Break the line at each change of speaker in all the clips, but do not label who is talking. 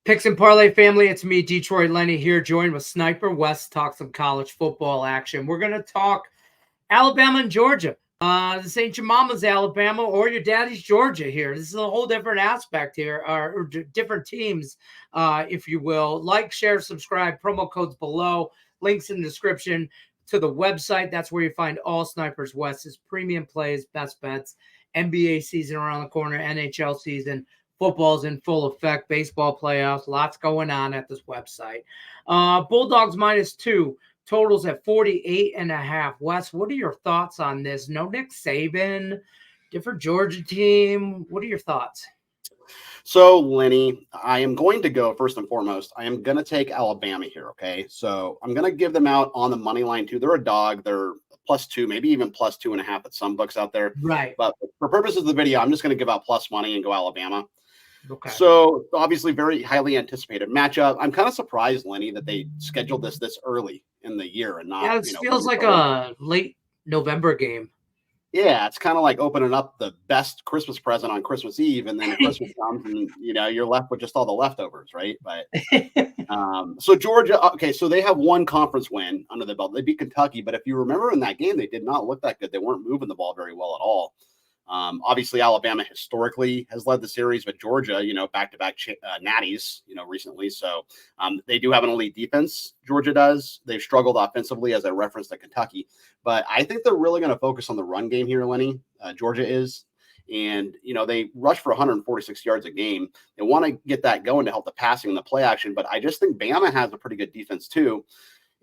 Picks and Parlay family, it's me, Detroit Lenny here, joined with Sniper West, talk some college football action. We're going to talk Alabama and Georgia. This ain't your mama's Alabama or your daddy's Georgia here. This is a whole different aspect here, or different teams, if you will. Like, share, subscribe, promo codes below, links in the description to the website. That's where you find all Snipers West's premium plays, best bets, NBA season around the corner, NHL season. Football's in full effect, baseball playoffs, lots going on at this website. Bulldogs -2, totals at 48.5. Wes, what are your thoughts on this? No Nick Saban, different Georgia team. What are your thoughts?
So, Lenny, I am going to go first and foremost. I am going to take Alabama here, okay? So I'm going to give them out on the money line, too. They're a dog. They're +2, maybe even +2.5 at some books out there.
Right.
But for purposes of the video, I'm just going to give out plus money and go Alabama.
Okay.
So obviously very highly anticipated matchup. I'm kind of surprised, Lenny, that they scheduled this early in the year and not.
Yeah, it feels like a late November game.
Yeah, it's kind of like opening up the best Christmas present on Christmas Eve, and then Christmas comes, and you're left with just all the leftovers, right? But so Georgia, okay, so they have one conference win under the belt. They beat Kentucky, but if you remember in that game, they did not look that good. They weren't moving the ball very well at all. Obviously, Alabama historically has led the series, but Georgia, back-to-back natties, recently. So they do have an elite defense. Georgia does. They've struggled offensively, as I referenced at Kentucky. But I think they're really going to focus on the run game here, Lenny. Georgia is. And, they rush for 146 yards a game. They want to get that going to help the passing and the play action. But I just think Bama has a pretty good defense, too.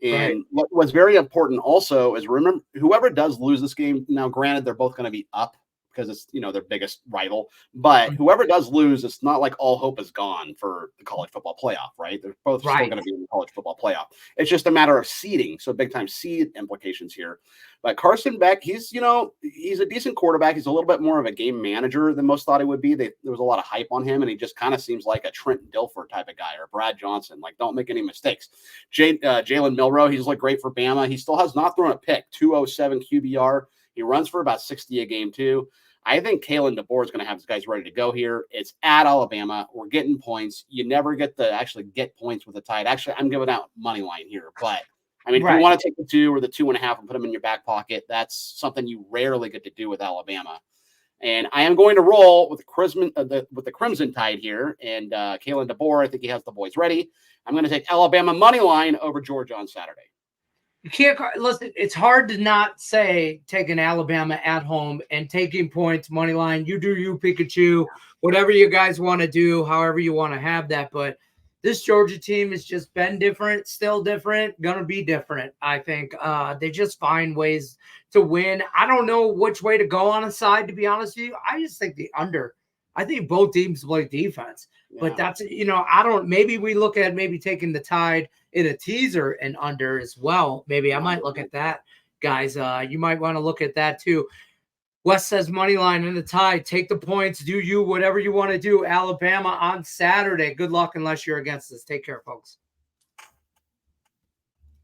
And right. What's very important also is remember, whoever does lose this game, now granted, they're both going to be up, because it's, their biggest rival. But whoever does lose, it's not like all hope is gone for the college football playoff, right? They're both still going to be in the college football playoff. It's just a matter of seeding. So big-time seed implications here. But Carson Beck, he's a decent quarterback. He's a little bit more of a game manager than most thought he would be. There was a lot of hype on him, and he just kind of seems like a Trent Dilfer type of guy or Brad Johnson. Like, don't make any mistakes. Jalen Milroe, he's looked great for Bama. He still has not thrown a pick, 207 QBR. He runs for about 60 a game, too. I think Kalen DeBoer is going to have his guys ready to go here. It's at Alabama. We're getting points. You never get to actually get points with a Tide. Actually, I'm giving out money line here. But, if you want to take the 2 or the 2.5 and put them in your back pocket, that's something you rarely get to do with Alabama. And I am going to roll with the Crimson Tide here. And Kalen DeBoer, I think he has the boys ready. I'm going to take Alabama money line over Georgia on Saturday.
You can't listen. It's hard to not say taking Alabama at home and taking points, money line. You do you, Pikachu, whatever you guys want to do, however you want to have that. But this Georgia team has just been different, still different, gonna be different. I think they just find ways to win. I don't know which way to go on a side, to be honest with you. I just think the under. I think both teams play defense, but that's, maybe we look at taking the Tide in a teaser and under as well. Maybe I might look at that, guys. You might want to look at that too. Wes says money line in the Tide. Take the points. Do you whatever you want to do. Alabama on Saturday. Good luck unless you're against us. Take care, folks.